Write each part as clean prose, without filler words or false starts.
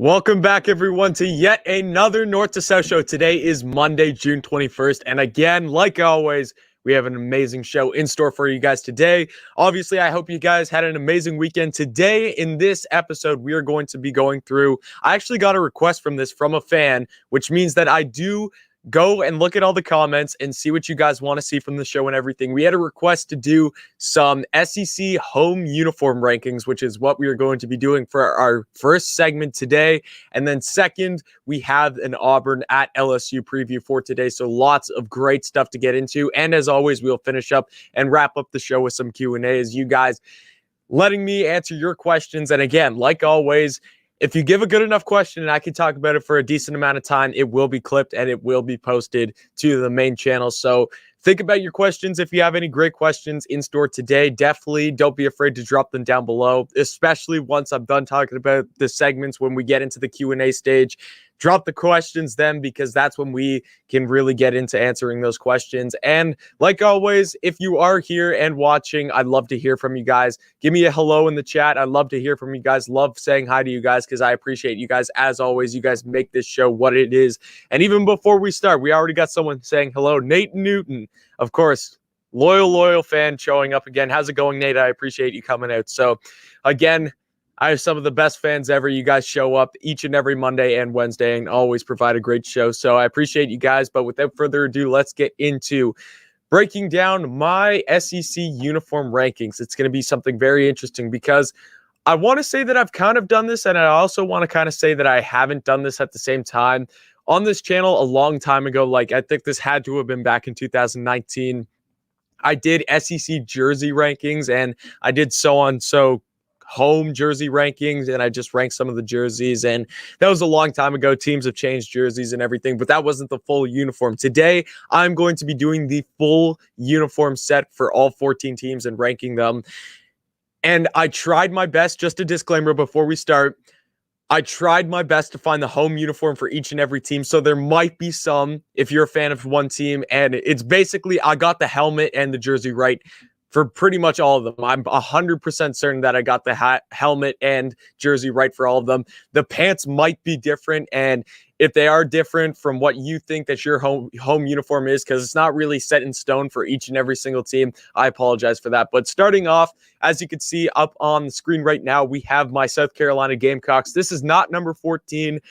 Welcome back, everyone, to yet another North to South show. Today is Monday, June 21st. And again, like always, we have an amazing show in store for you guys today. Obviously, I hope you guys had an amazing weekend. Today, in this episode, we are going to be going through, I actually got a request from a fan, which means that I do go and look at all the comments and see what you guys want to see from the show and everything. We had a request to do some SEC home uniform rankings, which is what we are going to be doing for our first segment today. And then second, we have an Auburn at LSU preview for today. So lots of great stuff to get into. And as always, we'll finish up and wrap up the show with some Q&A as you guys letting me answer your questions. And again, like always, if you give a good enough question and I can talk about it for a decent amount of time, it will be clipped and it will be posted to the main channel. So think about your questions. If you have any great questions in store today, definitely don't be afraid to drop them down below, especially once I'm done talking about the segments when we get into the Q&A stage. Drop the questions then, because that's when we can really get into answering those questions. And like always, if you are here and watching, I'd love to hear from you guys. Give me a hello in the chat. I'd love to hear from you guys. Love saying hi to you guys because I appreciate you guys. As always, you guys make this show what it is. And even before we start, we already got someone saying hello. Nate Newton, of course, loyal fan showing up again. How's it going, Nate? I appreciate you coming out. So again, I have some of the best fans ever. You guys show up each and every Monday and Wednesday and always provide a great show. So I appreciate you guys. But without further ado, let's get into breaking down my SEC uniform rankings. It's going to be something very interesting because I want to say that I've kind of done this, and I also want to kind of say that I haven't done this at the same time. On this channel a long time ago, like I think this had to have been back in 2019, I did SEC jersey rankings, and I did so home jersey rankings, and I just ranked some of the jerseys, and that was a long time ago. Teams have changed jerseys and everything, but that wasn't the full uniform. Today, I'm going to be doing the full uniform set for all 14 teams and ranking them. And I tried my best, just a disclaimer before we start, I tried my best to find the home uniform for each and every team. So there might be some, if you're a fan of one team, and it's basically, I got the helmet and the jersey right for pretty much all of them. I'm 100% certain that I got the helmet and jersey right for all of them. The pants might be different, and if they are different from what you think that your home uniform is, because it's not really set in stone for each and every single team, I apologize for that. But starting off, as you can see up on the screen right now, we have my South Carolina Gamecocks. This is not number 14.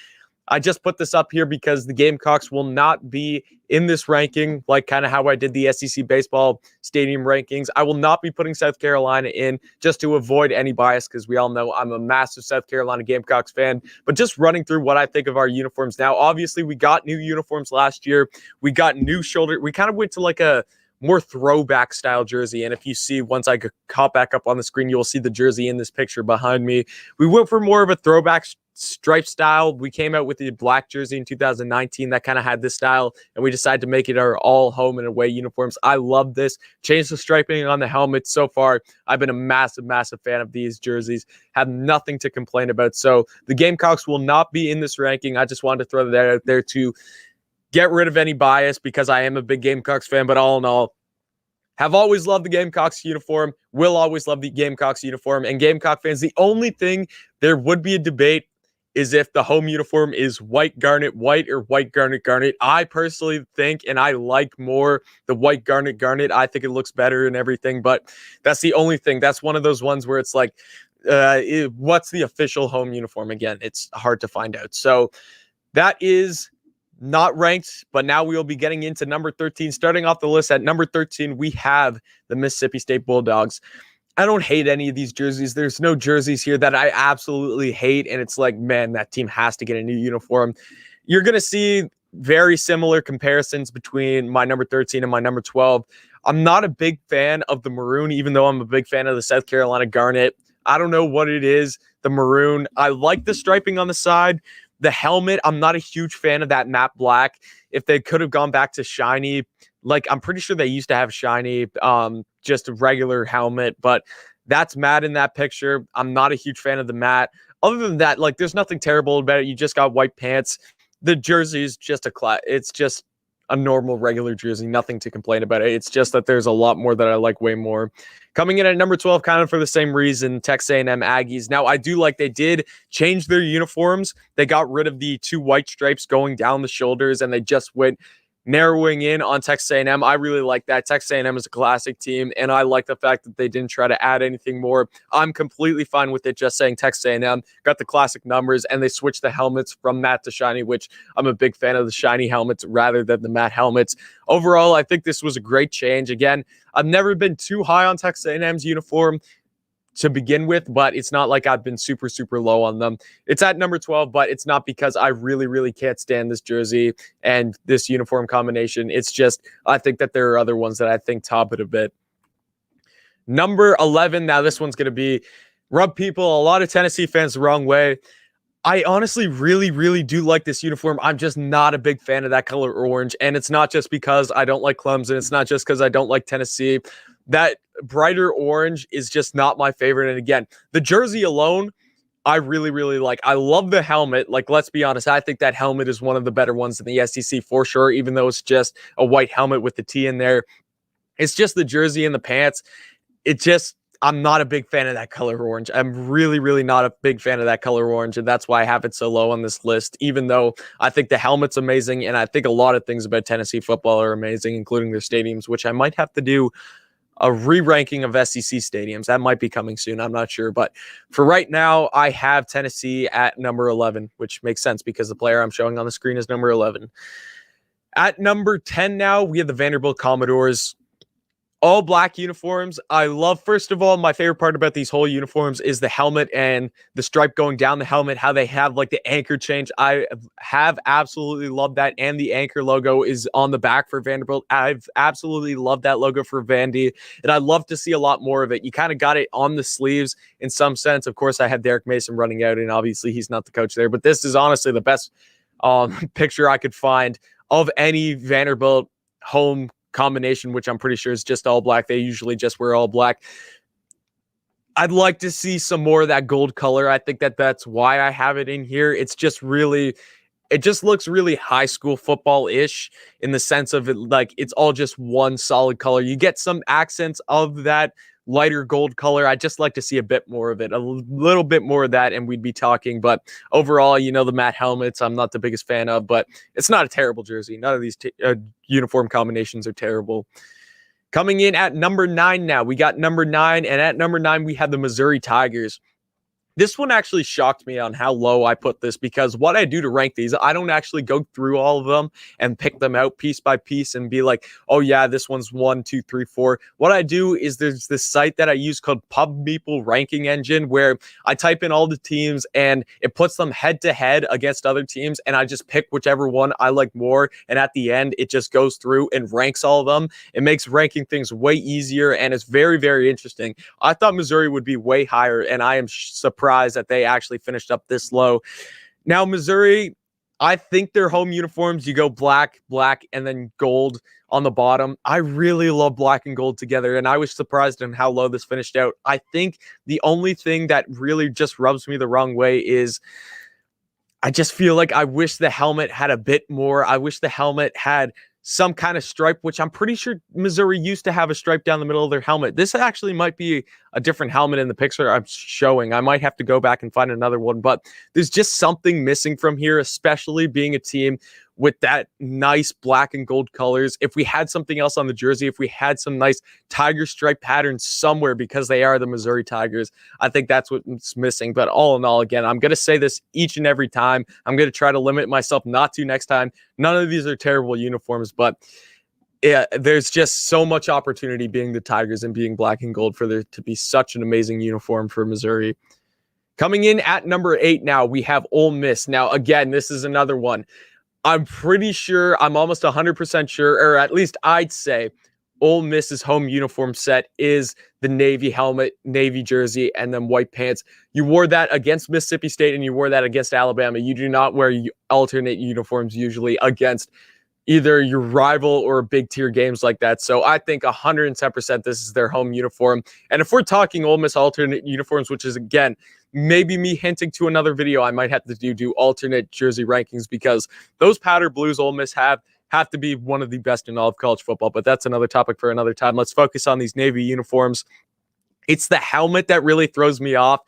I just put this up here because the Gamecocks will not be in this ranking, like kind of how I did the SEC baseball stadium rankings. I will not be putting South Carolina in just to avoid any bias, because we all know I'm a massive South Carolina Gamecocks fan. But just running through what I think of our uniforms now, obviously we got new uniforms last year. We got new shoulder. We kind of went to like a more throwback style jersey. And if you see, once I hop back up on the screen, you'll see the jersey in this picture behind me. We went for more of a throwback stripe style. We came out with the black jersey in 2019 that kind of had this style, and we decided to make it our all home and away uniforms. I love this. Changed the striping on the helmet. So far, I've been a massive fan of these jerseys. Have nothing to complain about. So the Gamecocks will not be in this ranking. I just wanted to throw that out there to get rid of any bias, because I am a big Gamecocks fan. But all in all, have always loved the Gamecocks uniform, will always love the Gamecocks uniform. And Gamecock fans, the only thing there would be a debate is if the home uniform is white garnet white or white garnet garnet. I personally think, and I like more the white garnet garnet. I think it looks better and everything, but that's the only thing. That's one of those ones where it's like, what's the official home uniform? Again, it's hard to find out. So that is not ranked, but now we will be getting into number 13. Starting off the list at number 13, we have the Mississippi State Bulldogs. I don't hate any of these jerseys. There's no jerseys here that I absolutely hate, and it's like, man, that team has to get a new uniform. You're going to see very similar comparisons between my number 13 and my number 12. I'm not a big fan of the maroon, even though I'm a big fan of the South Carolina garnet. I don't know what it is, the maroon. I like the striping on the side. The helmet, I'm not a huge fan of that matte black. If they could have gone back to shiny, like I'm pretty sure they used to have shiny, just a regular helmet, but that's matte in that picture. I'm not a huge fan of the matte. Other than that, like there's nothing terrible about it. You just got white pants. The jersey is just it's just a normal regular jersey. Nothing to complain about. It's just that there's a lot more that I like way more. Coming in at number 12, kind of for the same reason, Texas A&M Aggies. Now, I do like they did change their uniforms. They got rid of the 2 white stripes going down the shoulders, and they just went narrowing in on Texas A&M. I really like that. Texas A&M is a classic team, and I like the fact that they didn't try to add anything more. I'm completely fine with it just saying Texas A&M got the classic numbers, and they switched the helmets from matte to shiny, which I'm a big fan of the shiny helmets rather than the matte helmets. Overall, I think this was a great change. Again, I've never been too high on Texas A&M's uniform to begin with, but it's not like I've been super, super low on them. It's at number 12, but it's not because I really, really can't stand this jersey and this uniform combination. It's just, I think that there are other ones that I think top it a bit. Number 11, now this one's going to rub people, a lot of Tennessee fans the wrong way. I honestly really, really do like this uniform. I'm just not a big fan of that color orange. And it's not just because I don't like Clemson. It's not just because I don't like Tennessee. That brighter orange is just not my favorite. And again, the jersey alone, I really, really like. I love the helmet. Like, let's be honest, I think that helmet is one of the better ones in the SEC for sure, even though it's just a white helmet with the T in there. It's just the jersey and the pants. I'm not a big fan of that color orange. I'm really, really not a big fan of that color orange, and that's why I have it so low on this list, even though I think the helmet's amazing, and I think a lot of things about Tennessee football are amazing, including their stadiums, which I might have to do a re-ranking of SEC stadiums. That might be coming soon. I'm not sure. But for right now, I have Tennessee at number 11, which makes sense because the player I'm showing on the screen is number 11. At number 10 now, we have the Vanderbilt Commodores. All black uniforms. I love, first of all, my favorite part about these whole uniforms is the helmet and the stripe going down the helmet, how they have like the anchor change. I have absolutely loved that. And the anchor logo is on the back for Vanderbilt. I've absolutely loved that logo for Vandy. And I'd love to see a lot more of it. You kind of got it on the sleeves in some sense. Of course, I have Derek Mason running out, and obviously he's not the coach there. But this is honestly the best picture I could find of any Vanderbilt home combination, which I'm pretty sure is just all black. They usually just wear all black. I'd like to see some more of that gold color. I think that that's why I have it in here. It's just really, it just looks really high school football-ish in the sense of it, like it's all just one solid color. You get some accents of that lighter gold color. I'd just like to see a bit more of it, a little bit more of that, and we'd be talking. But overall, the matte helmets, I'm not the biggest fan of, but it's not a terrible jersey. None of these uniform combinations are terrible. Coming in at number 9 now, we got number 9, and at number 9, we have the Missouri Tigers. This one actually shocked me on how low I put this, because what I do to rank these, I don't actually go through all of them and pick them out piece by piece and be like, oh yeah, this one's 1, 2, 3, 4. What I do is there's this site that I use called PubMeeple Ranking Engine, where I type in all the teams and it puts them head to head against other teams, and I just pick whichever one I like more. And at the end, it just goes through and ranks all of them. It makes ranking things way easier, and it's very, very interesting. I thought Missouri would be way higher, and I am surprised that they actually finished up this low. Now, Missouri, I think their home uniforms, you go black, and then gold on the bottom. I really love black and gold together, and I was surprised in how low this finished out. I think the only thing that really just rubs me the wrong way is I just feel like I wish the helmet had a bit more. I wish the helmet had some kind of stripe, which I'm pretty sure Missouri used to have a stripe down the middle of their helmet. This actually might be a different helmet in the picture I'm showing. I might have to go back and find another one, but there's just something missing from here, especially being a team with that nice black and gold colors. If we had something else on the jersey, if we had some nice tiger stripe patterns somewhere, because they are the Missouri Tigers, I think that's what's missing. But all in all, again, I'm going to say this each and every time. I'm going to try to limit myself not to next time. None of these are terrible uniforms, but yeah, there's just so much opportunity being the Tigers and being black and gold for there to be such an amazing uniform for Missouri. Coming in at number 8 now, we have Ole Miss. Now, again, this is another one. I'm pretty sure, I'm almost 100% sure, or at least I'd say Ole Miss's home uniform set is the navy helmet, navy jersey, and then white pants. You wore that against Mississippi State and you wore that against Alabama. You do not wear alternate uniforms usually against either your rival or big tier games like that. So I think 110% this is their home uniform. And if we're talking Ole Miss alternate uniforms, which is, again, maybe me hinting to another video, I might have to do alternate jersey rankings, because those powder blues Ole Miss have, have to be one of the best in all of college football, but that's another topic for another time. Let's focus on these Navy uniforms. It's the helmet that really throws me off.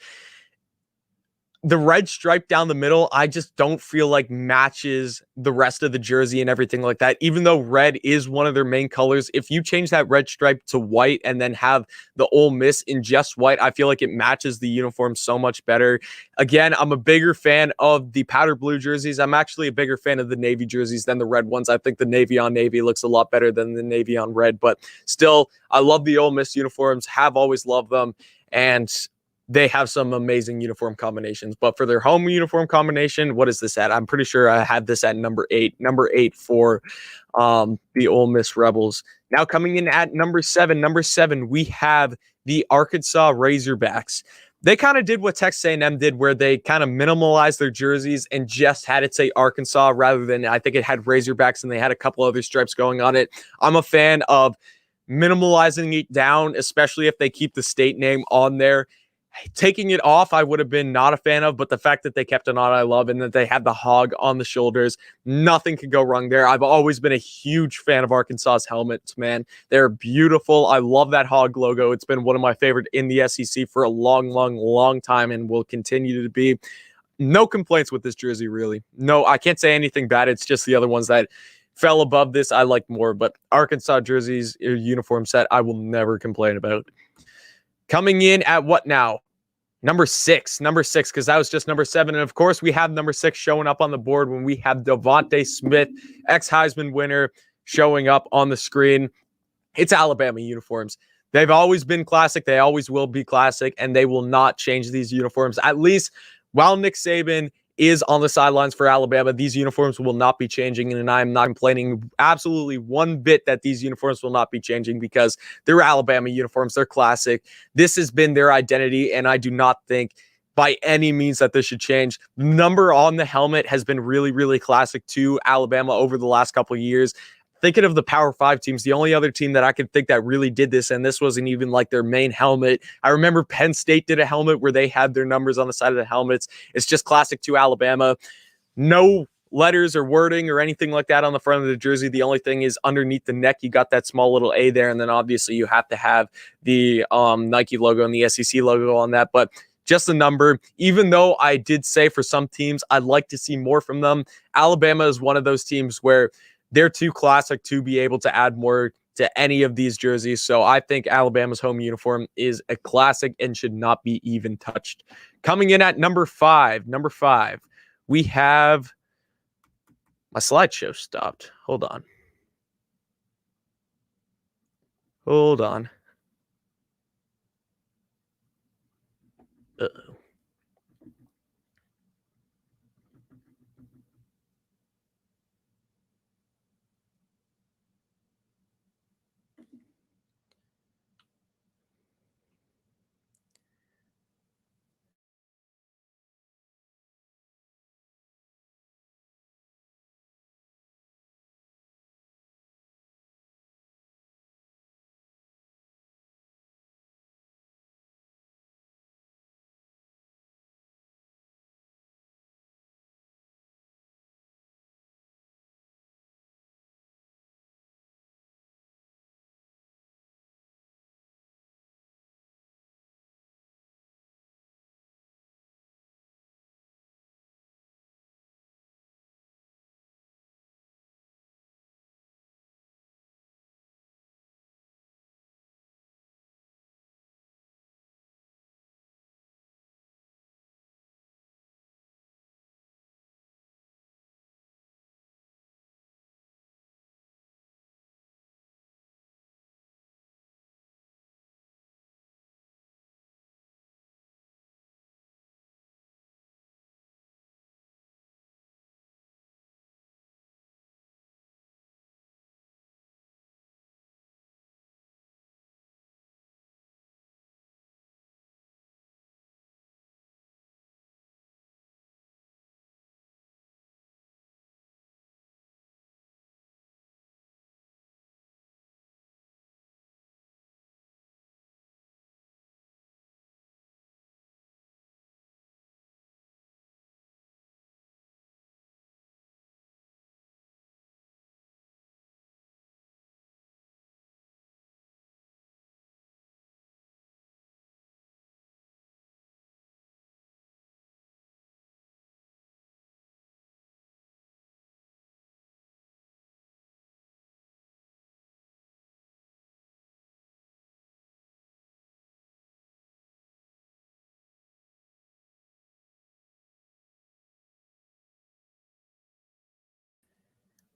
The red stripe down the middle, I just don't feel like matches the rest of the jersey and everything like that. Even though red is one of their main colors, if you change that red stripe to white and then have the Ole Miss in just white, I feel like it matches the uniform so much better. Again, I'm a bigger fan of the powder blue jerseys. I'm actually a bigger fan of the navy jerseys than the red ones. I think the navy on navy looks a lot better than the navy on red, but still, I love the Ole Miss uniforms, have always loved them, and they have some amazing uniform combinations. But for their home uniform combination, what is this at? I'm pretty sure I had this at number 8. Number 8 for the Ole Miss Rebels. Now coming in at number 7. Number 7, we have the Arkansas Razorbacks. They kind of did what Texas A&M did, where they kind of minimalized their jerseys and just had it say Arkansas rather than, I think it had Razorbacks and they had a couple other stripes going on it. I'm a fan of minimalizing it down, especially if they keep the state name on there. Taking it off, I would have been not a fan of, but the fact that they kept it on, I love, and that they had the hog on the shoulders, nothing could go wrong there. I've always been a huge fan of Arkansas's helmets, man. They're beautiful. I love that hog logo. It's been one of my favorite in the SEC for a long time and will continue to be. No complaints with this jersey, really. No, I can't say anything bad. It's just the other ones that fell above this I like more, but Arkansas jerseys, uniform set, I will never complain about. Coming in at what now? Number 6, because that was just number 7. And of course, we have number 6 showing up on the board when we have Devontae Smith, ex-Heisman winner, showing up on the screen. It's Alabama uniforms. They've always been classic. They always will be classic, and they will not change these uniforms. At least while Nick Saban is on the sidelines for Alabama, these uniforms will not be changing, and I am not complaining absolutely one bit that these uniforms will not be changing because they're Alabama uniforms. They're classic. This has been their identity, and I do not think by any means that this should change. The number on the helmet has been really classic to Alabama over the last couple of years. Thinking of the Power 5 teams, the only other team that I could think that really did this, and this wasn't even like their main helmet. I remember Penn State did a helmet where they had their numbers on the side of the helmets. It's just classic to Alabama. No letters or wording or anything like that on the front of the jersey. The only thing is underneath the neck, you got that small little A there, and then obviously you have to have the Nike logo and the SEC logo on that. But just a number, even though I did say for some teams I'd like to see more from them, Alabama is one of those teams where they're too classic to be able to add more to any of these jerseys. So I think Alabama's home uniform is a classic and should not be even touched. Coming in at number 5, we have, my slideshow stopped. Hold on. Uh-oh.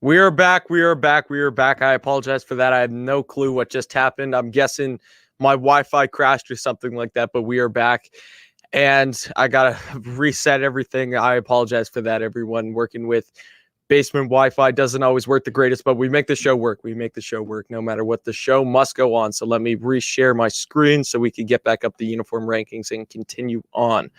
We are back. We are back. We are back. I apologize for that. I have no clue what just happened. I'm guessing my Wi-Fi crashed or something like that, but we are back. And I got to reset everything. I apologize for that, everyone. Working with basement Wi-Fi doesn't always work the greatest, but we make the show work. We make the show work no matter what. The show must go on. So let me reshare my screen so we can get back up the uniform rankings and continue on.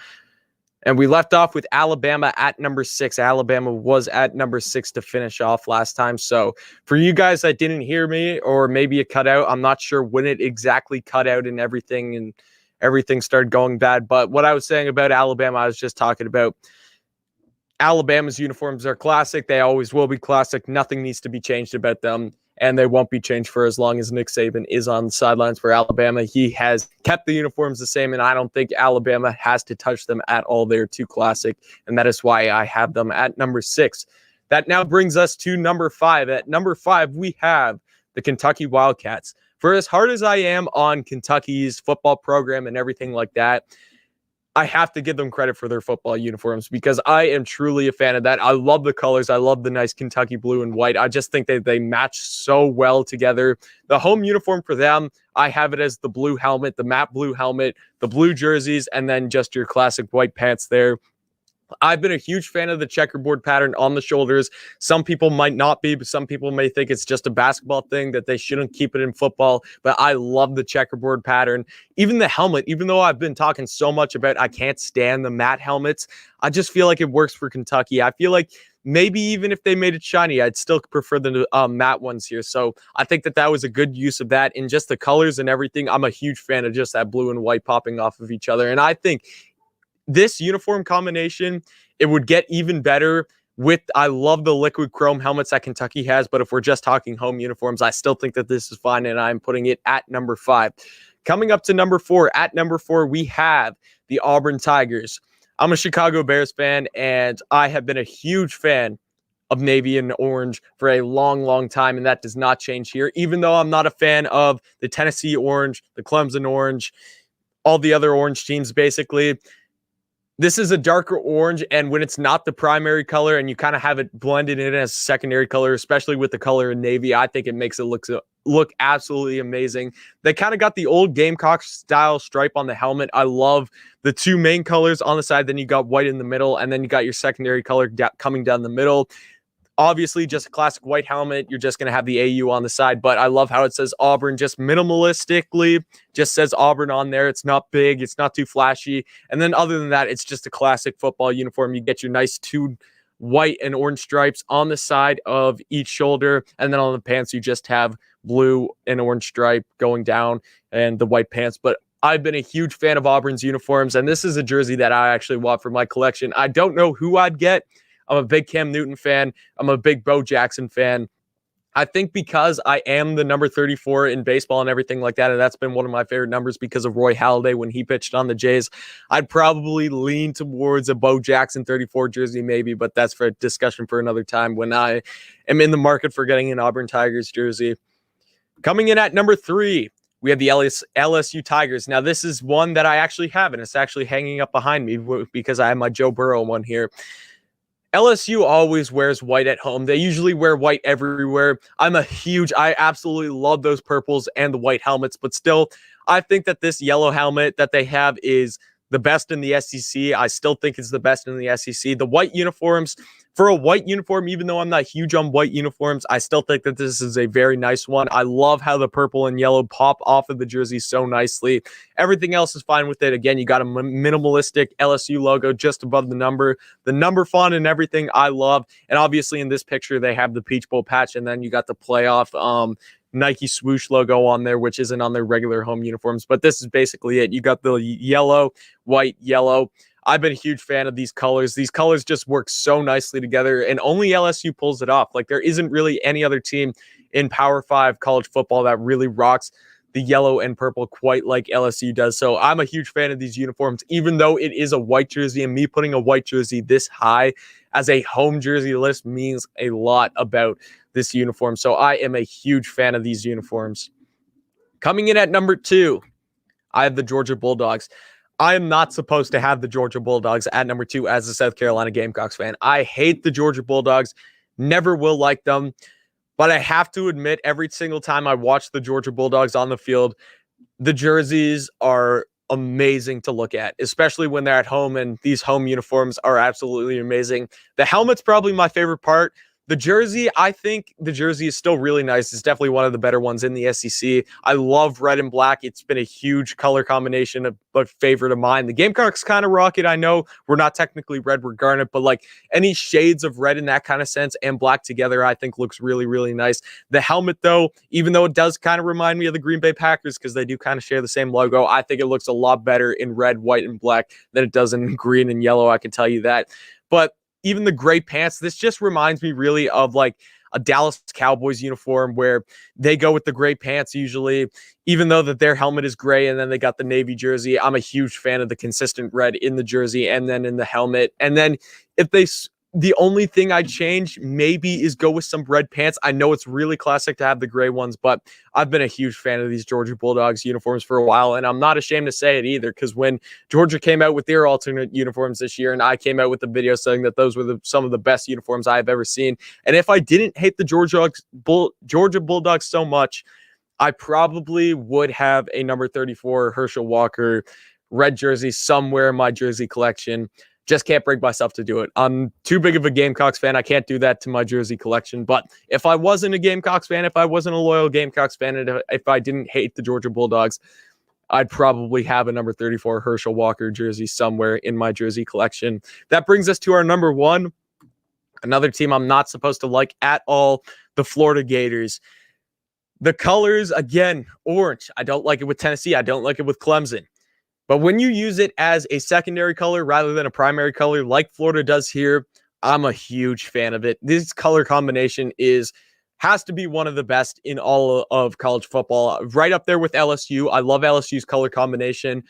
And we left off with Alabama at number 6. Alabama was at number 6 to finish off last time. So for you guys that didn't hear me, or maybe it cut out, I'm not sure when it exactly cut out and everything started going bad. But what I was saying about Alabama, I was just talking about Alabama's uniforms are classic. They always will be classic. Nothing needs to be changed about them, and they won't be changed for as long as Nick Saban is on the sidelines for Alabama. He has kept the uniforms the same, and I don't think Alabama has to touch them at all. They're too classic, and that is why I have them at number 6. That now brings us to number 5. At number 5, we have the Kentucky Wildcats. For as hard as I am on Kentucky's football program and everything like that, I have to give them credit for their football uniforms because I am truly a fan of that. I love the colors. I love the nice Kentucky blue and white. I just think that they match so well together. The home uniform for them, I have it as the blue helmet, the matte blue helmet, the blue jerseys, and then just your classic white pants there. I've been a huge fan of the checkerboard pattern on the shoulders. Some people might not be, but some people may think it's just a basketball thing, that they shouldn't keep it in football. But I love the checkerboard pattern. Even the helmet, even though I've been talking so much about I can't stand the matte helmets, I just feel like it works for Kentucky. I feel like maybe even if they made it shiny, I'd still prefer the matte ones here. So I think that was a good use of that. And just the colors and everything, I'm a huge fan of just that blue and white popping off of each other. And I think this uniform combination, it would get even better with, I love the liquid chrome helmets that Kentucky has, but if we're just talking home uniforms, I still think that this is fine, and I'm putting it at number 5. Coming up to number 4, at number 4, we have the Auburn Tigers. I'm a Chicago Bears fan, and I have been a huge fan of navy and orange for a long, long time, and that does not change here, even though I'm not a fan of the Tennessee orange, the Clemson orange, all the other orange teams, basically. This is a darker orange, and when it's not the primary color and you kind of have it blended in as a secondary color, especially with the color in navy, I think it makes it look absolutely amazing. They kind of got the old Gamecock style stripe on the helmet. I love the two main colors on the side. Then you got white in the middle, and then you got your secondary color coming down the middle. Obviously, just a classic white helmet. You're just going to have the AU on the side, but I love how it says Auburn just minimalistically, just says Auburn on there. It's not big. It's not too flashy. And then other than that, it's just a classic football uniform. You get your nice two white and orange stripes on the side of each shoulder. And then on the pants, you just have blue and orange stripe going down and the white pants. But I've been a huge fan of Auburn's uniforms, and this is a jersey that I actually want for my collection. I don't know who I'd get. I'm a big Cam Newton fan. I'm a big Bo Jackson fan. I think because I am the number 34 in baseball and everything like that, and that's been one of my favorite numbers because of Roy Halladay when he pitched on the Jays, I'd probably lean towards a Bo Jackson 34 jersey maybe, but that's for a discussion for another time when I am in the market for getting an Auburn Tigers jersey. Coming in at number 3, we have the LSU Tigers. Now, this is one that I actually have, and it's actually hanging up behind me because I have my Joe Burrow one here. LSU always wears white at home. They usually wear white everywhere. I absolutely love those purples and the white helmets, but still, I think that this yellow helmet that they have is the best in the SEC. I still think it's the best in the SEC. The white uniforms, for a white uniform, even though I'm not huge on white uniforms, I still think that this is a very nice one. I love how the purple and yellow pop off of the jersey so nicely. Everything else is fine with it. Again, you got a minimalistic LSU logo just above the number font and everything I love. And obviously in this picture, they have the Peach Bowl patch, and then you got the playoff Nike swoosh logo on there, which isn't on their regular home uniforms. But this is basically it. You got the yellow, white, yellow. I've been a huge fan of these colors. These colors just work so nicely together, and only LSU pulls it off. Like, there isn't really any other team in Power 5 college football that really rocks the yellow and purple quite like LSU does. So I'm a huge fan of these uniforms, even though it is a white jersey, and me putting a white jersey this high as a home jersey list means a lot about this uniform. So I am a huge fan of these uniforms. Coming in at number 2, I have the Georgia Bulldogs. I am not supposed to have the Georgia Bulldogs at number 2 as a South Carolina Gamecocks fan. I hate the Georgia Bulldogs. Never will like them. But I have to admit, every single time I watch the Georgia Bulldogs on the field, the jerseys are amazing to look at, especially when they're at home, and these home uniforms are absolutely amazing. The helmet's probably my favorite part. The jersey, I think the jersey is still really nice. It's definitely one of the better ones in the SEC. I love red and black. It's been a huge color combination, a favorite of mine. The Gamecocks kind of rock it. I know we're not technically red, we're garnet, but like any shades of red in that kind of sense and black together, I think looks really, really nice. The helmet, though, even though it does kind of remind me of the Green Bay Packers because they do kind of share the same logo, I think it looks a lot better in red, white, and black than it does in green and yellow. I can tell you that. But even the gray pants, this just reminds me really of like a Dallas Cowboys uniform where they go with the gray pants usually, even though that their helmet is gray and then they got the navy jersey. I'm a huge fan of the consistent red in the jersey and then in the helmet. And then if the only thing I'd change maybe is go with some red pants. I know it's really classic to have the gray ones, but I've been a huge fan of these Georgia Bulldogs uniforms for a while, and I'm not ashamed to say it either, because when Georgia came out with their alternate uniforms this year, and I came out with the video saying that those were some of the best uniforms I've ever seen, and if I didn't hate the Georgia Bulldogs so much, I probably would have a number 34 Herschel Walker red jersey somewhere in my jersey collection. Just can't bring myself to do it. I'm too big of a Gamecocks fan. I can't do that to my jersey collection. But if I wasn't a Gamecocks fan, if I wasn't a loyal Gamecocks fan, and if I didn't hate the Georgia Bulldogs, I'd probably have a number 34 Herschel Walker jersey somewhere in my jersey collection. That brings us to our number one. Another team I'm not supposed to like at all, the Florida Gators. The colors, again, orange. I don't like it with Tennessee. I don't like it with Clemson. But when you use it as a secondary color rather than a primary color like Florida does here, I'm a huge fan of it. This color combination has to be one of the best in all of college football. Right up there with LSU. I love LSU's color combination.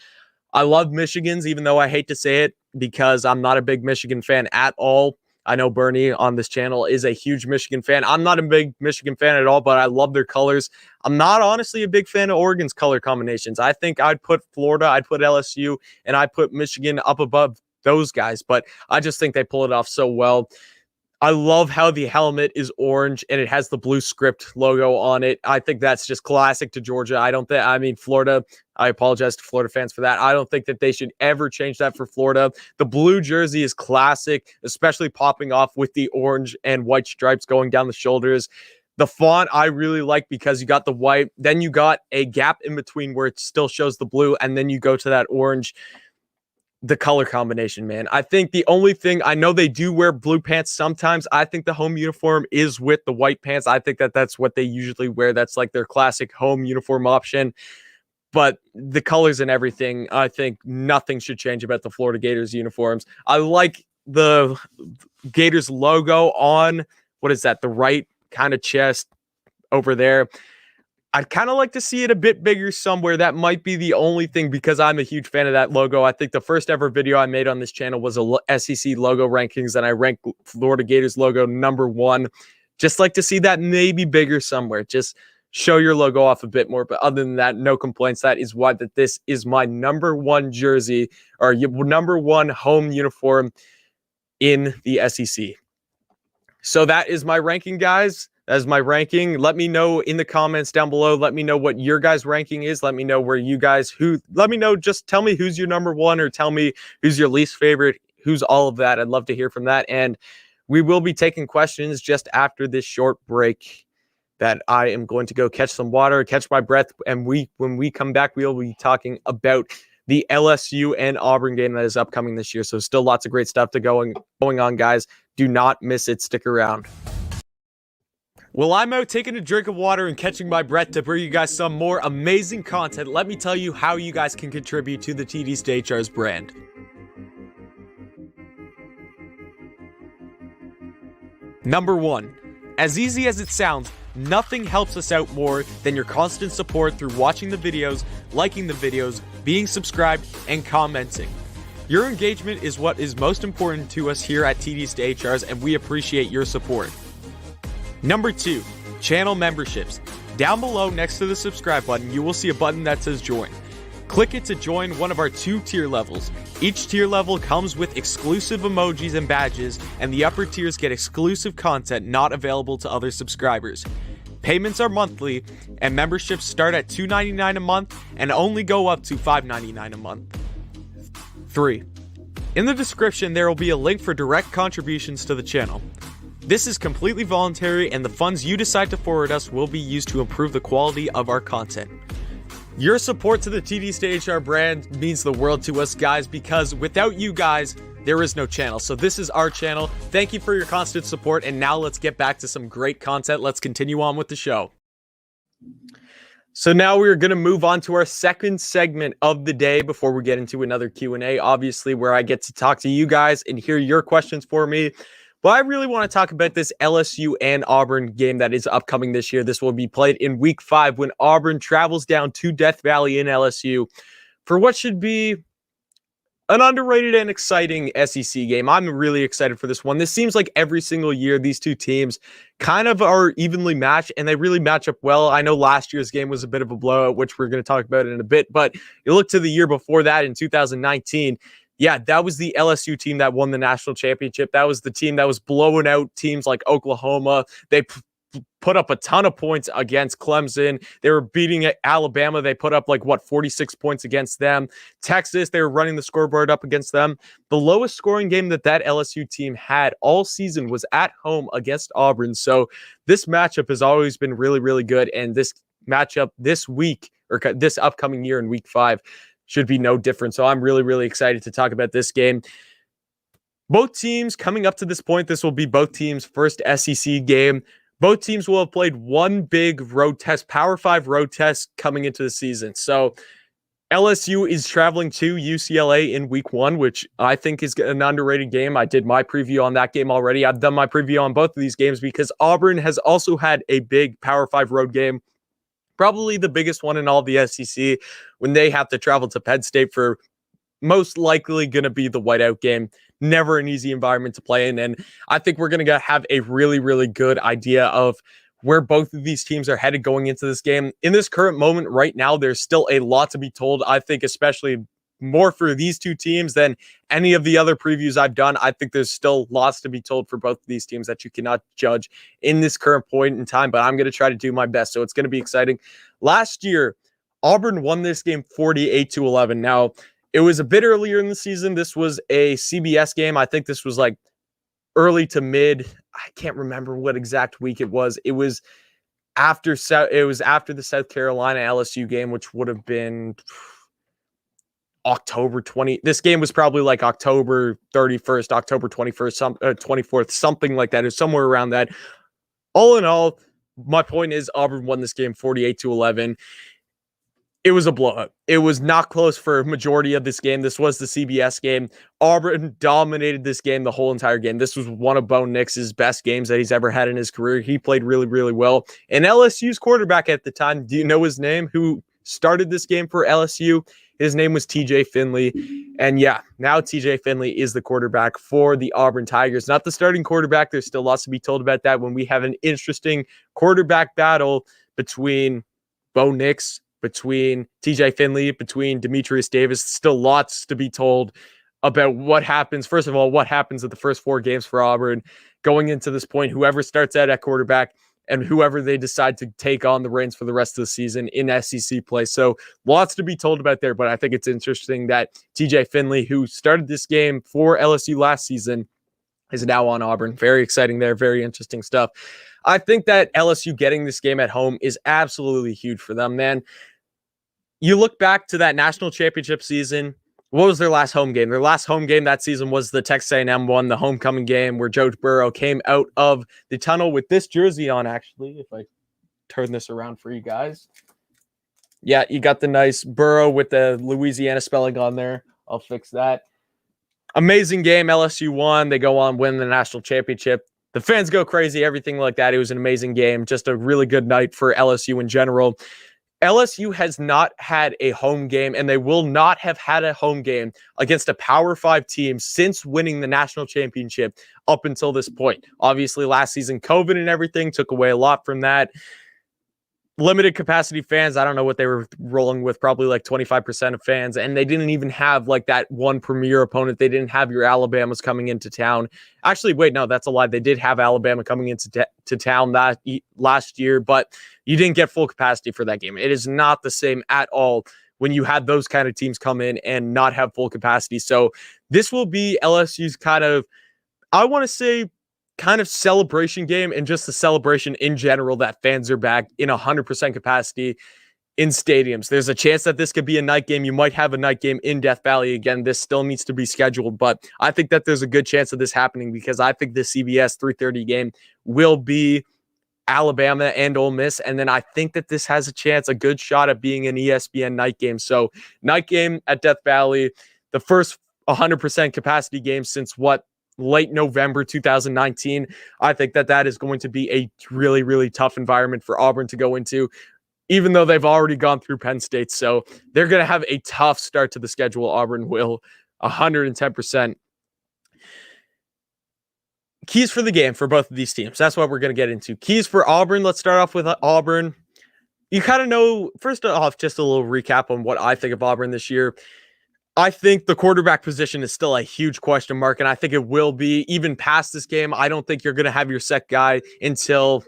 I love Michigan's, even though I hate to say it because I'm not a big Michigan fan at all. I know Bernie on this channel is a huge Michigan fan. I'm not a big Michigan fan at all, but I love their colors. I'm not honestly a big fan of Oregon's color combinations. I think I'd put Florida, I'd put LSU, and I'd put Michigan up above those guys, but I just think they pull it off so well. I love how the helmet is orange and it has the blue script logo on it. I think that's just classic to Georgia. Florida, I apologize to Florida fans for that. I don't think that they should ever change that for Florida. The blue jersey is classic, especially popping off with the orange and white stripes going down the shoulders. The font I really like because you got the white, then you got a gap in between where it still shows the blue, and then you go to that orange. The color combination, man. I think the only thing, I know they do wear blue pants sometimes. I think the home uniform is with the white pants. I think that's what they usually wear. That's like their classic home uniform option. But the colors and everything, I think nothing should change about the Florida Gators uniforms. I like the Gators logo on, what is that, the right kind of chest over there. I'd kind of like to see it a bit bigger somewhere. That might be the only thing because I'm a huge fan of that logo. I think the first ever video I made on this channel was a SEC logo rankings, and I ranked Florida Gators logo number 1. Just like to see that maybe bigger somewhere. Just show your logo off a bit more. But other than that, no complaints. That is why that this is my number 1 jersey or number 1 home uniform in the SEC. So that is my ranking, guys. That is my ranking. Let me know in the comments down below. Let me know what your guys' ranking is. Let me know let me know, just tell me who's your number 1 or tell me who's your least favorite, who's all of that. I'd love to hear from that. And we will be taking questions just after this short break that I am going to go catch some water, catch my breath. And when we come back, we'll be talking about the LSU and Auburn game that is upcoming this year. So still lots of great stuff going on, guys. Do not miss it. Stick around. Well, I'm out taking a drink of water and catching my breath to bring you guys some more amazing content. Let me tell you how you guys can contribute to the TDSTOHRS brand. Number 1, as easy as it sounds, nothing helps us out more than your constant support through watching the videos, liking the videos, being subscribed, and commenting. Your engagement is what is most important to us here at TDSTOHRS, and we appreciate your support. Number 2, channel memberships. Down below next to the subscribe button, you will see a button that says join. Click it to join one of our 2 tier levels. Each tier level comes with exclusive emojis and badges, and the upper tiers get exclusive content not available to other subscribers. Payments are monthly, and memberships start at $2.99 a month and only go up to $5.99 a month. 3. In the description, there will be a link for direct contributions to the channel. This is completely voluntary, and the funds you decide to forward us will be used to improve the quality of our content. Your support to the TDSTOHR brand means the world to us, guys, because without you guys, there is no channel. So this is our channel. Thank you for your constant support, and now let's get back to some great content. Let's continue on with the show. So now we're going to move on to our second segment of the day before we get into another Q&A, obviously, where I get to talk to you guys and hear your questions for me. But I really want to talk about this LSU and Auburn game that is upcoming this year. This will be played in Week 5 when Auburn travels down to Death Valley in LSU for what should be an underrated and exciting SEC game. I'm really excited for this one. This seems like every single year these two teams kind of are evenly matched, and they really match up well. I know last year's game was a bit of a blowout, which we're going to talk about in a bit, but you look to the year before that in 2019, yeah, that was the LSU team that won the national championship. That was the team that was blowing out teams like Oklahoma. They put up a ton of points against Clemson. They were beating Alabama. They put up 46 points against them. Texas, they were running the scoreboard up against them. The lowest scoring game that LSU team had all season was at home against Auburn. So this matchup has always been really, really good. And this matchup this week, or this upcoming year in Week 5, should be no different. So I'm really, really excited to talk about this game. Both teams coming up to this point, this will be both teams' first SEC game. Both teams will have played one big road test, Power 5 road test coming into the season. So LSU is traveling to UCLA in Week 1, which I think is an underrated game. I did my preview on that game already. I've done my preview on both of these games because Auburn has also had a big Power 5 road game, probably the biggest one in all the SEC, when they have to travel to Penn State for most likely going to be the whiteout game. Never an easy environment to play in. And I think we're going to have a really, really good idea of where both of these teams are headed going into this game. In this current moment right now, there's still a lot to be told. I think especially more for these two teams than any of the other previews I've done. I think there's still lots to be told for both of these teams that you cannot judge in this current point in time, but I'm going to try to do my best. So it's going to be exciting. Last year, Auburn won this game 48-11. Now, it was a bit earlier in the season. This was a CBS game. I think this was early to mid. I can't remember what exact week it was. It was after the South Carolina LSU game, which would have been October 20. This game was probably October 31st, October 21st, 24th, something like that. It was somewhere around that. All in all, my point is Auburn won this game 48-11. It was a blowout. It was not close for a majority of this game. This was the CBS game. Auburn dominated this game the whole entire game. This was one of Bo Nix's best games that he's ever had in his career. He played really, really well. And LSU's quarterback at the time, do you know his name? Who started this game for LSU? His name was TJ Finley. And yeah, now TJ Finley is the quarterback for the Auburn Tigers. Not the starting quarterback. There's still lots to be told about that when we have an interesting quarterback battle between Bo Nix, between TJ Finley, between Demetrius Davis. Still lots to be told about what happens. First of all, what happens at the first 4 games for Auburn going into this point, whoever starts out at quarterback and whoever they decide to take on the reins for the rest of the season in SEC play. So lots to be told about there, but I think it's interesting that TJ Finley, who started this game for LSU last season, is now on Auburn. Very exciting there. Very interesting stuff. I think that LSU getting this game at home is absolutely huge for them, man. You look back to that national championship season. What was their last home game? Their last home game that season was the Texas A&M one, the homecoming game where Joe Burrow came out of the tunnel with this jersey on, actually, if I turn this around for you guys. Yeah, you got the nice Burrow with the Louisiana spelling on there. I'll fix that. Amazing game. LSU won. They go on, win the national championship. The fans go crazy, everything like that. It was an amazing game. Just a really good night for LSU in general. LSU has not had a home game, and they will not have had a home game against a Power 5 team since winning the national championship up until this point. Obviously, last season, COVID and everything took away a lot from that. limited capacity fans. I don't know what they were rolling with, probably like 25% of fans. And they didn't even have like that one premier opponent. They didn't have your Alabamas coming into town. Actually, wait, no, that's a lie. They did have Alabama coming into town that last year, but you didn't get full capacity for that game. It is not the same at all when you had those kind of teams come in and not have full capacity. So this will be LSU's kind of, I want to say, kind of celebration game, and just the celebration in general that fans are back in 100% capacity in stadiums. There's a chance that this could be a night game. You might have a night game in Death Valley. Again, this still needs to be scheduled, but I think that there's a good chance of this happening because I think the CBS 3:30 game will be Alabama and Ole Miss. And then I think that this has a good shot at being an ESPN night game. So night game at Death Valley, the first 100% capacity game since late November 2019. I think that is going to be a really, really tough environment for Auburn to go into, even though they've already gone through Penn State. So they're going to have a tough start to the schedule. Auburn will 110%. Keys for the game for both of these teams. That's what we're going to get into. Keys for Auburn. Let's start off with Auburn. You kind of know, first off, just a little recap on what I think of Auburn this year. I think the quarterback position is still a huge question mark, and I think it will be even past this game. I don't think you're going to have your set guy until,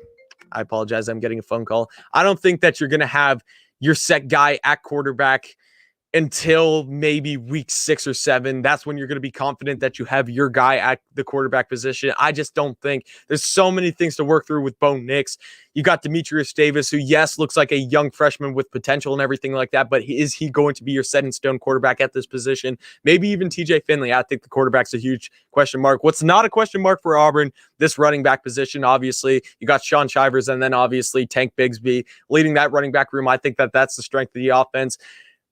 I apologize, I'm getting a phone call. I don't think that you're going to have your set guy at quarterback until maybe week 6 or 7. That's when you're going to be confident that you have your guy at the quarterback position. I just don't think there's so many things to work through with Bo Nix. You got Demetrius Davis, who, yes, looks like a young freshman with potential and everything like that, but is he going to be your set in stone quarterback at this position? Maybe even TJ Finley. I think the quarterback's a huge question mark. What's not a question mark for Auburn, this running back position, obviously, you got Sean Shivers and then obviously Tank Bigsby leading that running back room. I think that that's the strength of the offense.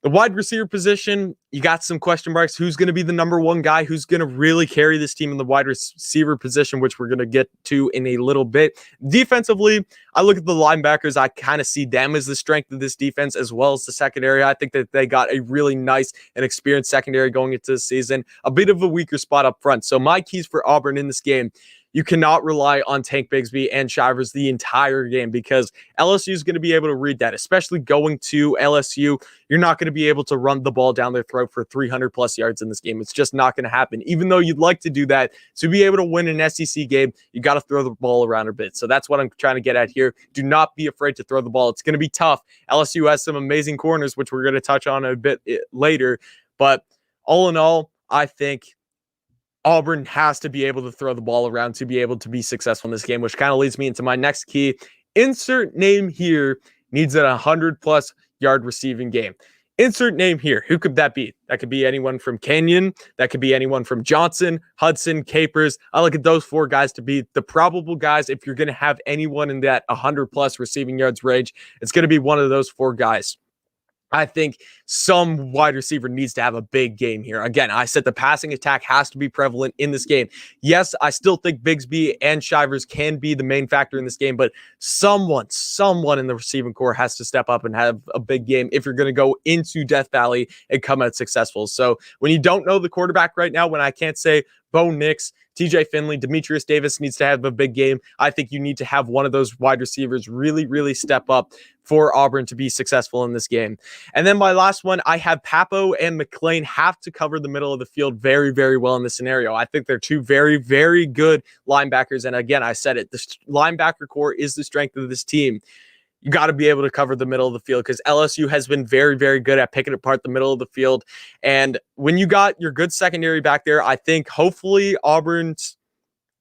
The wide receiver position, you got some question marks. Who's going to be the number one guy? Who's going to really carry this team in the wide receiver position, which we're going to get to in a little bit. Defensively, I look at the linebackers. I kind of see them as the strength of this defense as well as the secondary. I think that they got a really nice and experienced secondary going into the season. A bit of a weaker spot up front. So my keys for Auburn in this game, you cannot rely on Tank Bigsby and Shivers the entire game because LSU is going to be able to read that, especially going to LSU. You're not going to be able to run the ball down their throat for 300 plus yards in this game. It's just not going to happen. Even though you'd like to do that, to be able to win an SEC game, you got to throw the ball around a bit. So that's what I'm trying to get at here. Do not be afraid to throw the ball. It's going to be tough. LSU has some amazing corners, which we're going to touch on a bit later. But all in all, I think Auburn has to be able to throw the ball around to be able to be successful in this game, which kind of leads me into my next key. Insert name here needs a 100-plus yard receiving game. Insert name here. Who could that be? That could be anyone from Kenyon. That could be anyone from Johnson, Hudson, Capers. I look at those 4 guys to be the probable guys. If you're going to have anyone in that 100-plus receiving yards range, it's going to be one of those 4 guys. I think some wide receiver needs to have a big game here. Again, I said the passing attack has to be prevalent in this game. Yes, I still think Bigsby and Shivers can be the main factor in this game, but someone in the receiving core has to step up and have a big game if you're going to go into Death Valley and come out successful. So when you don't know the quarterback right now, when I can't say Bo Nix, TJ Finley, Demetrius Davis needs to have a big game, I think you need to have one of those wide receivers really, really step up for Auburn to be successful in this game. And then my last one, I have Papo and McClain have to cover the middle of the field very, very well in this scenario. I think they're 2 very, very good linebackers. And again, I said it, the linebacker core is the strength of this team. You got to be able to cover the middle of the field because LSU has been very, very good at picking apart the middle of the field. And when you got your good secondary back there, I think hopefully Auburn's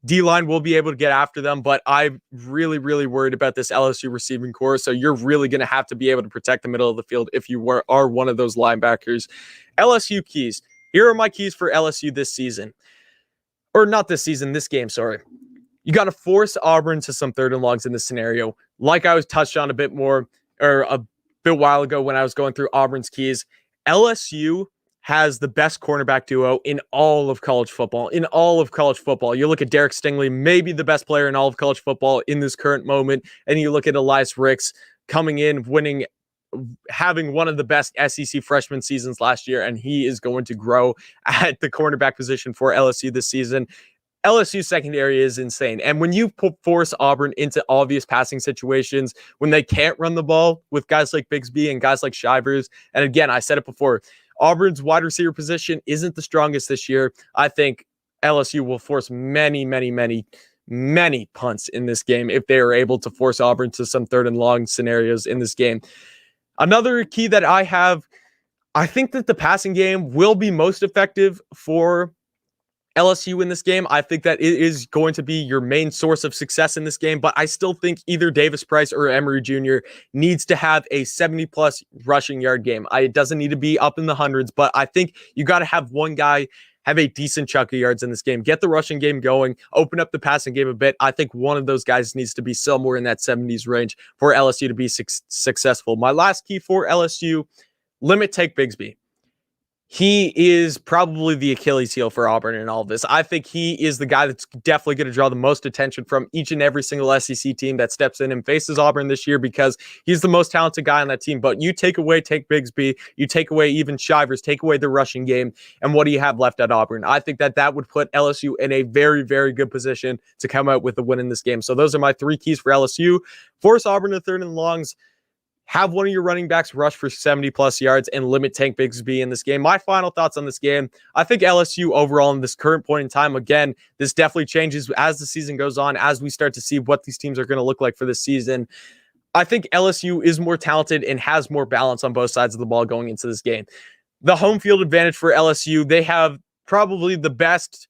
D-line will be able to get after them, but I'm really, really worried about this LSU receiving core. So you're really going to have to be able to protect the middle of the field if you are one of those linebackers. LSU keys. Here are my keys for LSU this season. Or not this season, this game, sorry. You got to force Auburn to some 3rd and longs in this scenario. Like I was touched on a bit while ago when I was going through Auburn's keys. LSU has the best cornerback duo in all of college football. You look at Derek Stingley, maybe the best player in all of college football in this current moment. And you look at Elias Ricks coming in, having one of the best SEC freshman seasons last year. And he is going to grow at the cornerback position for LSU this season. LSU secondary is insane. And when you force Auburn into obvious passing situations, when they can't run the ball with guys like Bigsby and guys like Shivers, and again, I said it before, Auburn's wide receiver position isn't the strongest this year. I think LSU will force many punts in this game if they are able to force Auburn to some 3rd and long scenarios in this game. Another key that I have, I think that the passing game will be most effective for LSU in this game. I think that it is going to be your main source of success in this game, but I still think either Davis Price or Emory Jr. needs to have a 70-plus rushing yard game. It doesn't need to be up in the hundreds, but I think you got to have one guy have a decent chunk of yards in this game. Get the rushing game going, open up the passing game a bit. I think one of those guys needs to be somewhere in that 70s range for LSU to be successful. My last key for LSU, limit Tank Bigsby. He is probably the Achilles heel for Auburn in all of this. I think he is the guy that's definitely going to draw the most attention from each and every single SEC team that steps in and faces Auburn this year, because he's the most talented guy on that team. But you take away Tank Bigsby, you take away even Shivers, take away the rushing game, and what do you have left at Auburn? I think that would put LSU in a very, very good position to come out with a win in this game. So those are my 3 keys for LSU. Force Auburn to 3rd and longs. Have one of your running backs rush for 70-plus yards and limit Tank Bigsby in this game. My final thoughts on this game, I think LSU overall in this current point in time, again, this definitely changes as the season goes on, as we start to see what these teams are going to look like for this season. I think LSU is more talented and has more balance on both sides of the ball going into this game. The home field advantage for LSU, they have probably the best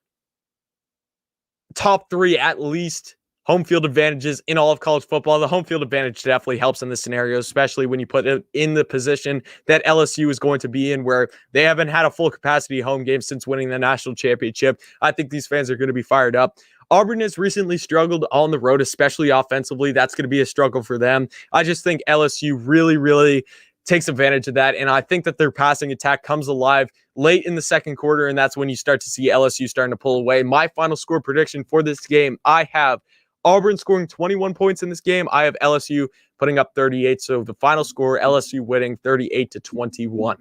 top 3 at least home field advantages in all of college football. The home field advantage definitely helps in this scenario, especially when you put it in the position that LSU is going to be in, where they haven't had a full capacity home game since winning the national championship. I think these fans are going to be fired up. Auburn has recently struggled on the road, especially offensively. That's going to be a struggle for them. I just think LSU really takes advantage of that, and I think that their passing attack comes alive late in the second quarter, and that's when you start to see LSU starting to pull away. My final score prediction for this game, I have Auburn scoring 21 points in this game. I have LSU putting up 38. So the final score, LSU winning 38-21.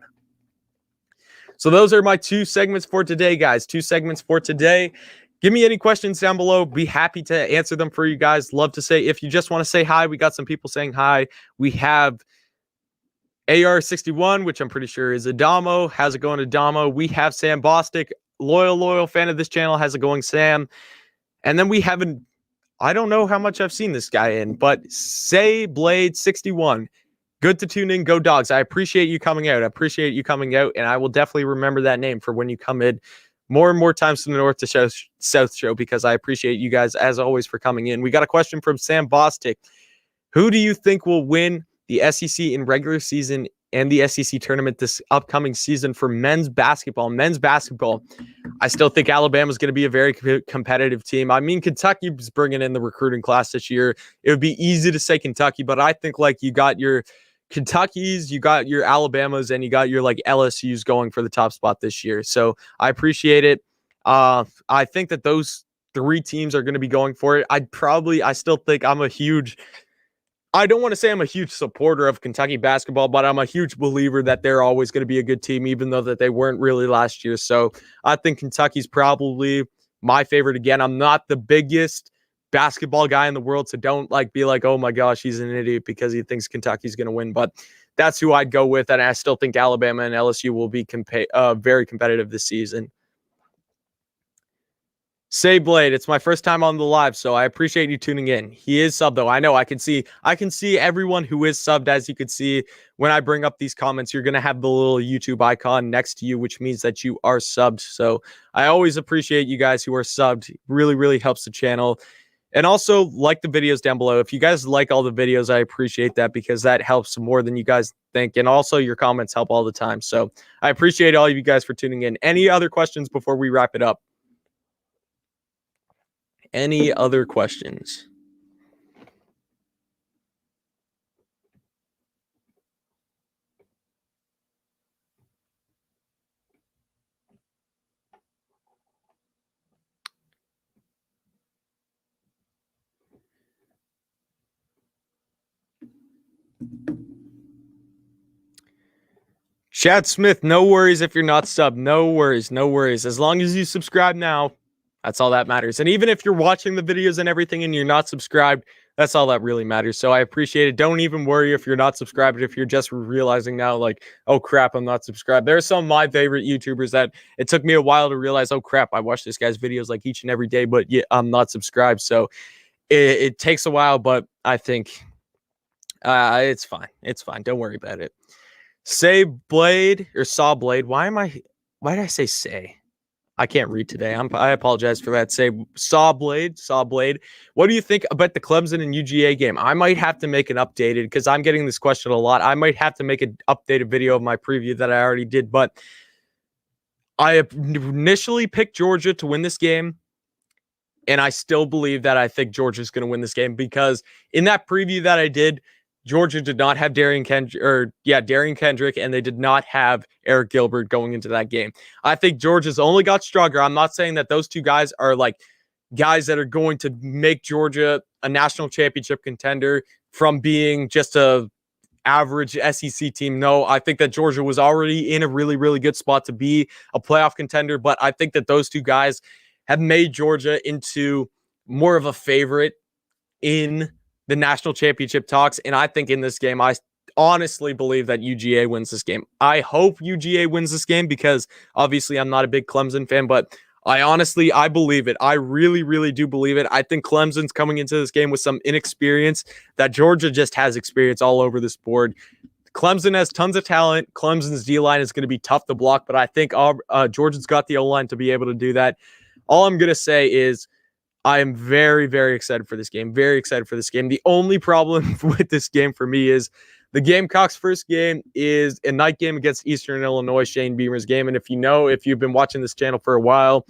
So those are my 2 segments for today, guys. 2 segments for today. Give me any questions down below. Be happy to answer them for you guys. Love to say, if you just want to say hi, we got some people saying hi. We have AR61, which I'm pretty sure is Adamo. How's it going, Adamo? We have Sam Bostic, loyal fan of this channel. How's it going, Sam? And then we have I don't know how much I've seen this guy in, but Say Blade 61. Good to tune in. Go Dogs. I appreciate you coming out. And I will definitely remember that name for when you come in more and more times to the North to South show, because I appreciate you guys, as always, for coming in. We got a question from Sam Bostic. Who do you think will win the SEC in regular season and the SEC tournament this upcoming season for men's basketball? I still think Alabama's going to be a very competitive team. I mean, Kentucky's bringing in the recruiting class this year. It would be easy to say Kentucky, but I think like you got your Kentuckys, you got your Alabamas, and you got your like LSUs going for the top spot this year. So I appreciate it. I think that those 3 teams are going to be going for it. I still think I don't want to say I'm a huge supporter of Kentucky basketball, but I'm a huge believer that they're always going to be a good team, even though that they weren't really last year. So I think Kentucky's probably my favorite. Again, I'm not the biggest basketball guy in the world, so don't be like, oh my gosh, he's an idiot because he thinks Kentucky's going to win. But that's who I'd go with, and I still think Alabama and LSU will be very competitive this season. Say Blade, it's my first time on the live, so I appreciate you tuning in. He is subbed though. I know I can see everyone who is subbed. As you can see, when I bring up these comments, you're going to have the little YouTube icon next to you, which means that you are subbed. So I always appreciate you guys who are subbed. Really helps the channel. And also like the videos down below. If you guys like all the videos, I appreciate that, because that helps more than you guys think. And also your comments help all the time. So I appreciate all of you guys for tuning in. Any other questions before we wrap it up? Any other questions? Chad Smith, no worries if you're not subbed. No worries. As long as you subscribe now, That's all that matters. And even if you're watching the videos and everything and you're not subscribed, that's all that really matters. So I appreciate it. Don't even worry if you're not subscribed. If you're just realizing now, like, oh crap, I'm not subscribed. There are some of my favorite YouTubers that it took me a while to realize, oh crap, I watch this guy's videos like each and every day, but yeah, I'm not subscribed. So it takes a while, but I think it's fine. It's fine. Don't worry about it. Say Blade or Saw Blade. Why did I say say? I can't read today. I apologize for that. Say Saw Blade. What do you think about the Clemson and UGA game? I might have to make an updated, because I'm getting this question a lot. I might have to make an updated video of my preview that I already did, but I initially picked Georgia to win this game, and I still believe that I think Georgia's going to win this game, because in that preview that I did, Georgia did not have Darian Kendrick, and they did not have Eric Gilbert going into that game. I think Georgia's only got stronger. I'm not saying that those two guys are like guys that are going to make Georgia a national championship contender from being just a average SEC team. No, I think that Georgia was already in a really, really good spot to be a playoff contender, but I think that those two guys have made Georgia into more of a favorite in the national championship talks. And I think in this game, I honestly believe that UGA wins this game. I hope UGA wins this game, because obviously I'm not a big Clemson fan, but I believe it. I really, really do believe it. I think Clemson's coming into this game with some inexperience that Georgia just has experience all over this board. Clemson has tons of talent. Clemson's D-line is going to be tough to block, but I think Georgia's got the O-line to be able to do that. All I'm going to say is I am very, very excited for this game. Very excited for this game. The only problem with this game for me is the Gamecocks' first game is a night game against Eastern Illinois, Shane Beamer's game. And if you've been watching this channel for a while,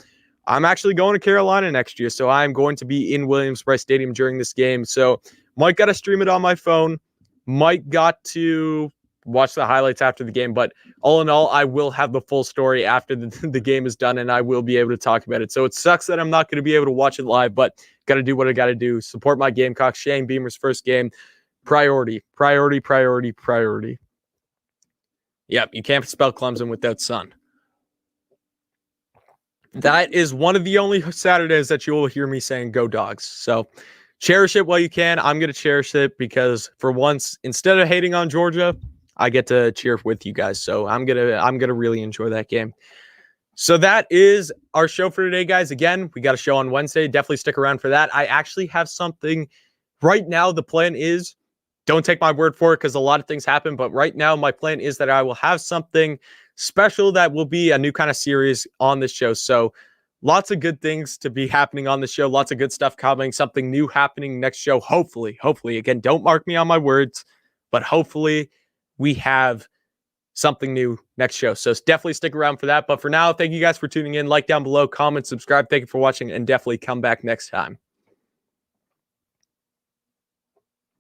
I'm actually going to Carolina next year. So I'm going to be in Williams-Brice Stadium during this game. So might got to stream it on my phone. Might got to watch the highlights after the game, but all in all, I will have the full story after the game is done, and I will be able to talk about it. So it sucks that I'm not going to be able to watch it live, but got to do what I got to do. Support my Gamecocks. Shane Beamer's first game. Priority. Yep, you can't spell Clemson without sun. That is one of the only Saturdays that you will hear me saying go Dogs. So cherish it while you can. I'm going to cherish it, because for once, instead of hating on Georgia, I get to cheer with you guys. So I'm gonna really enjoy that game. So that is our show for today, guys. Again, we got a show on Wednesday. Definitely stick around for that. I actually have something right now. The plan is, don't take my word for it, because a lot of things happen, but right now my plan is that I will have something special that will be a new kind of series on this show. So lots of good things to be happening on the show. Lots of good stuff coming. Something new happening next show. Hopefully. Again, don't mark me on my words, but hopefully we have something new next show. So definitely stick around for that. But for now, thank you guys for tuning in. Like down below, comment, subscribe. Thank you for watching, and definitely come back next time.